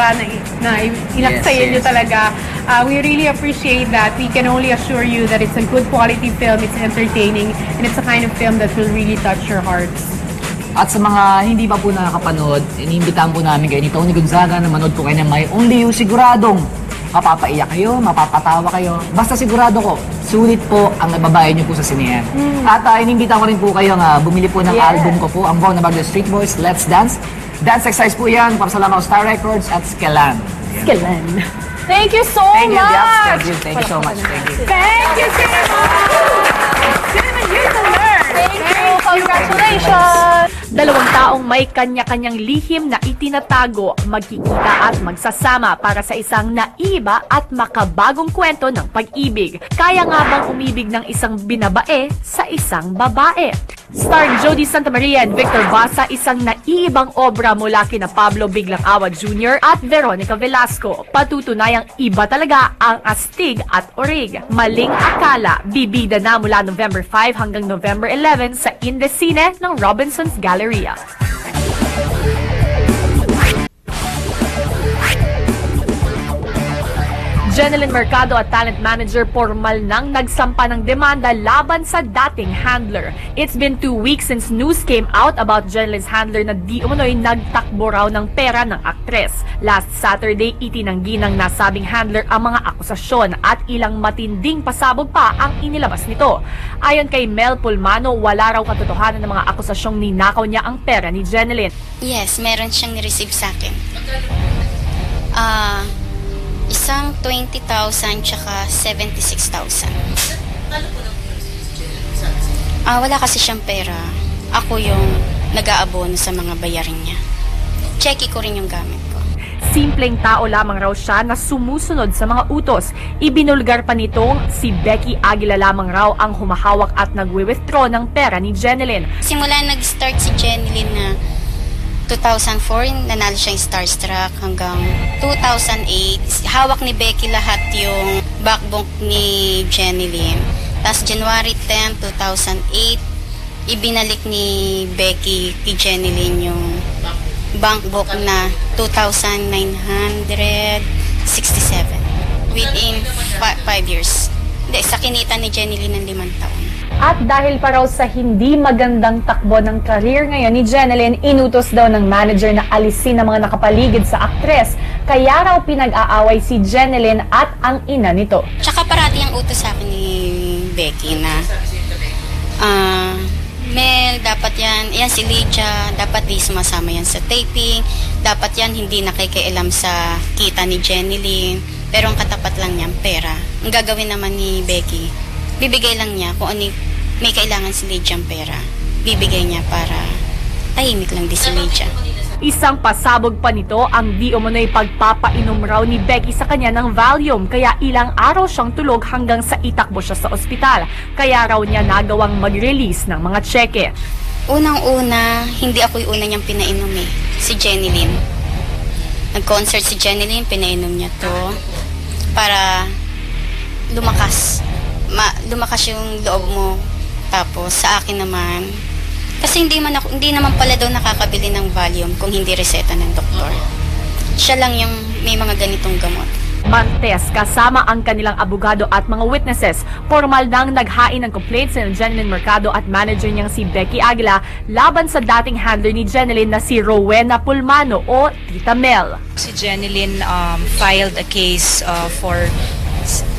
pera na inaksayan nyo talaga. We really appreciate that. We can only assure you that it's a good quality film, it's entertaining, and it's a kind of film that will really touch your hearts. At sa mga hindi pa po nakakapanood, iniimbitahan po namin kayo ni Tony Gonzaga na manood po kayo ng My Only You. Siguradong mapapaiyak kayo, mapapatawa kayo. Basta sigurado ko, sulit po ang nababayad niyo po sa sinehan. At iniimbitahan ko rin po kayo nga bumili po ng album ko po, ang Bon About the Street Boys, Let's Dance. Dance exercise po yan para sa Lamang Star Records at Skelan. Skelan. Thank you so much! Thank you so much. Thank you. Thank you, Cinema! Cinema, you're the nerd! Thank you! Congratulations! 2 taong may kanya-kanyang lihim na itinatago, magkikita at magsasama para sa isang naiba at makabagong kwento ng pag-ibig. Kaya nga bang umibig ng isang binabae sa isang babae? Starring Jody Santa Maria and Victor Basa, isang naiibang obra mula kina Pablo Biglang Awa Jr. at Veronica Velasco. Patutunayang iba talaga ang astig at orig. Maling Akala, bibida na mula November 5 hanggang November 11 sa Indesine ng Robinsons Galleria. Jeneline Mercado at talent manager formal nang nagsampa ng demanda laban sa dating handler. It's been 2 weeks since news came out about Jeneline's handler na di umano'y nagtakbo raw ng pera ng aktres. Last Saturday, itinanggi ng nasabing handler ang mga akusasyon at ilang matinding pasabog pa ang inilabas nito. Ayon kay Mel Pulmano, wala raw katotohanan ng mga akusasyong ninakaw niya ang pera ni Jeneline. Yes, meron siyang ni-receive sa akin. Isang 20,000 tsaka 76,000. Wala kasi siyang pera. Ako yung nag-aabono sa mga bayarin niya. Checky ko rin yung gamit ko. Simpleng tao lamang raw siya na sumusunod sa mga utos. Ibinulgar pa nitong si Becky Aguila lamang raw ang humahawak at nagwi-withdraw ng pera ni Jeneline. Simula nag-start si Jeneline na 2004, nanalo siya yung Starstruck hanggang 2008. Hawak ni Becky lahat yung backbook ni Jeneline. Tapos January 10, 2008, ibinalik ni Becky kay Jeneline yung bankbook na 2,967 within 5 years. Hindi, sa kinita ni Jeneline ng 5 taon. At dahil pa raw sa hindi magandang takbo ng career ngayon ni Jeneline, inutos daw ng manager na alisin ang mga nakapaligid sa aktres. Kaya raw pinag-aaway si Jeneline at ang ina nito. Tsaka parati ang utos sa akin ni Becky na Mel, dapat yan si Lydia, dapat di sumasama yan sa taping, dapat yan hindi nakikialam sa kita ni Jeneline, pero ang katapat lang niyan, pera. Ang gagawin naman ni Becky, bibigay lang niya kung ano may kailangan si Lydia ang pera. Bibigay niya para tahimik lang di si Lydia. Isang pasabog pa nito ang di umano'y pagpapainom raw ni Becky sa kanya ng Valium, kaya ilang araw siyang tulog hanggang sa itakbo siya sa ospital. Kaya raw niya nagawang mag-release ng mga tseke. Unang-una, hindi ako yung una niyang pinainom si Jeneline. Nag-concert si Jeneline, pinainom niya to para lumakas. Lumakas yung loob mo. Tapos sa akin naman, kasi hindi naman pala daw nakakabili ng Valium kung hindi reseta ng doktor. Siya lang yung may mga ganitong gamot. Martes, kasama ang kanilang abogado at mga witnesses, formal nang naghain ng complaints ng Jeneline Mercado at manager niyang si Becky Aguila laban sa dating handler ni Jeneline na si Rowena Pulmano o Tita Mel. Si Jeneline filed a case for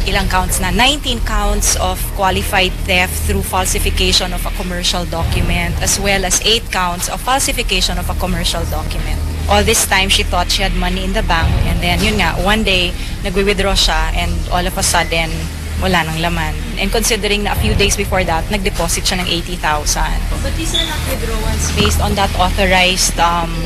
ilang counts na 19 counts of qualified theft through falsification of a commercial document, as well as 8 counts of falsification of a commercial document. All this time she thought she had money in the bank, and then yun nga, one day nagwi-withdraw siya and all of a sudden wala nang laman. And considering na a few days before that, nag-deposit siya ng 80,000. But these are not withdrawals based on that authorized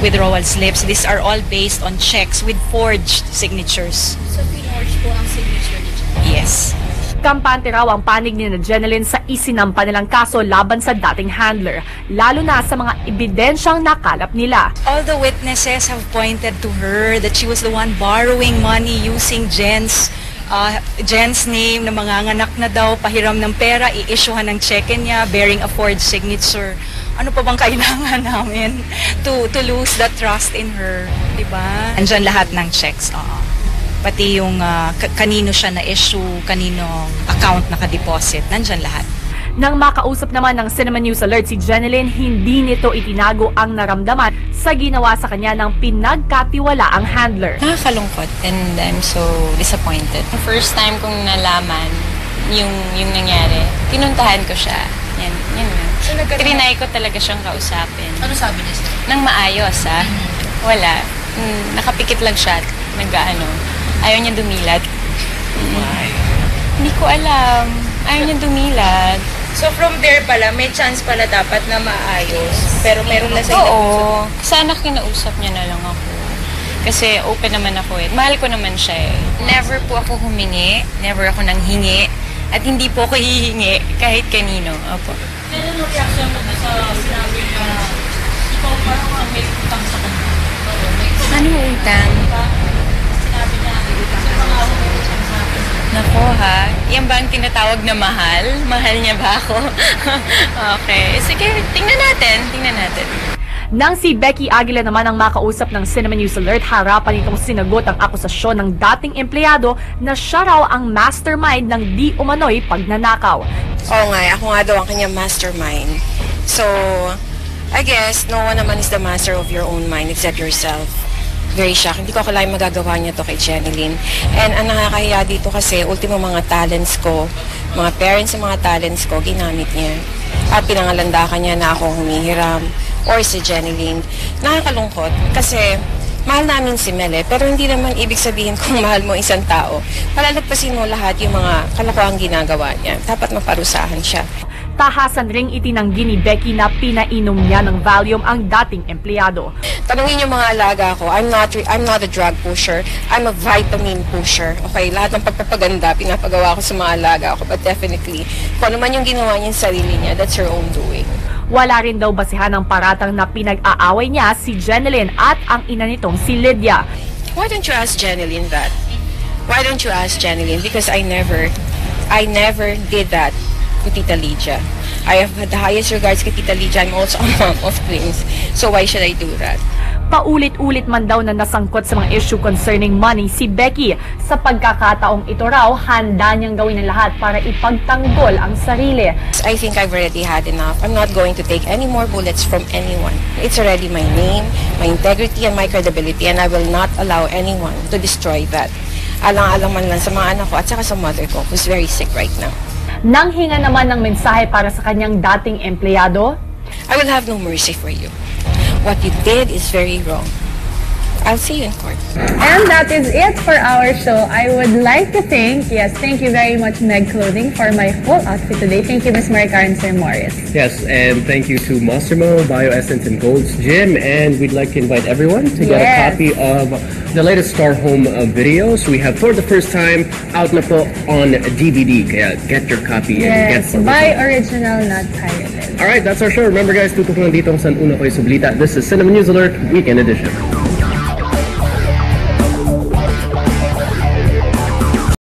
withdrawal slips. These are all based on checks with forged signatures. So, pinorge po ang signature niya? Yes. Kampante raw ang panig ni Jeneline sa isinampa nilang kaso laban sa dating handler, lalo na sa mga ebidensyang nakalap nila. All the witnesses have pointed to her that she was the one borrowing money using Jen's name, na manganganak na daw, pahiram ng pera, i-issuehan ng cheque niya bearing a forged signature. Ano pa bang kailangan namin to lose that trust in her? Diba? Andyan lahat ng checks. Oo. Pati yung kanino siya na-issue, kaninong account naka-deposit. Nandyan lahat. Nang makausap naman ng Cinema News Alert si Jeneline, hindi nito itinago ang naramdaman sa ginawa sa kanya ng pinagkatiwalaang handler. Nakakalungkot and I'm so disappointed. The first time kong nalaman yung nangyari, pinuntahan ko siya. Yan. Trinay ko talaga siyang kausapin. Ano sabi niya sa'yo? Nang maayos, Wala. Nakapikit lang siya. Ayaw niya dumilat. Why? Hindi ko alam. Ayaw niya dumilat. So from there pala, may chance pala dapat na maayos. Pero meron na sa'yo. Oo. Sana kinausap niya na lang ako. Kasi open naman ako eh. Mahal ko naman siya eh. Never po ako humingi. Never ako nang hingi. At hindi po ako hihingi kahit kanino. Opo. Ano reaction mo sa sinabi niya ikaw parang may utang sa kanya? Ano utang? Sinabi niya, utang ka sa Nako ha, yan ba ang tinatawag na mahal? Mahal niya ba ako? Okay, sige, tingnan natin. Nang si Becky Aguila naman ang makausap ng Cinema News Alert, harapan itong sinagot ang akusasyon ng dating empleyado na siya raw ang mastermind ng di umano'y pagnanakaw. Oo nga, ako nga daw ang kanyang mastermind. So, I guess, no one naman is the master of your own mind except yourself. Very shocked. Hindi ko akalain magagawa niya to kay Jeneline. And ang nakakahiya dito kasi, ultimo mga talents ko, mga parents ng mga talents ko, ginamit niya. At pinangalandakan niya na ako humihiram or si Jeneline. Nakakalungkot kasi mahal namin si Mel pero hindi naman ibig sabihin kung mahal mo isang tao. Palalagpasin mo lahat yung mga kalokohang ginagawa niya. Dapat maparusahan siya. Tahasan ring itinanggi ni Becky na pinainom niya ng Valium ang dating empleyado. Tanungin yung mga alaga ko, I'm not a drug pusher, I'm a vitamin pusher. Okay, lahat ng pagpapaganda, pinapagawa ko sa mga alaga ko. But definitely, kung ano man yung ginawa niya sa sarili niya, that's her own doing. Wala rin daw basihan ng paratang na pinag-aaway niya si Jeneline at ang ina nitong si Lydia. Why don't you ask Jeneline that? Why don't you ask Jeneline? Because I never did that to Tita Lydia. I have the highest regards kay Tita Lydia. I'm also a mom of twins. So why should I do that? Paulit-ulit man daw na nasangkot sa mga issue concerning money si Becky. Sa pagkakataong ito raw, handa niyang gawin ang lahat para ipagtanggol ang sarili. I think I've already had enough. I'm not going to take any more bullets from anyone. It's already my name, my integrity, and my credibility, and I will not allow anyone to destroy that. Alang-alang man lang sa mga anak ko at saka sa mother ko, who's very sick right now. Nang hinga naman ng mensahe para sa kanyang dating empleyado, I will have no mercy for you. What you did is very wrong. I'll see you in court. And that is it for our show. I would like to thank you very much, Meg Clothing, for my whole outfit today. Thank you, Ms. Maricar and Sir Morris. Yes, and thank you to Mastermo, BioEssence, and Gold's Gym. And we'd like to invite everyone to get a copy of the latest Star Home videos. We have for the first time out na po on DVD. Kaya get your copy and get for buy original, not pirated. Alright, that's our show. Remember guys, tutok lang dito ang San Una Ko'y Sublita. This is Cinema News Alert, Weekend Edition.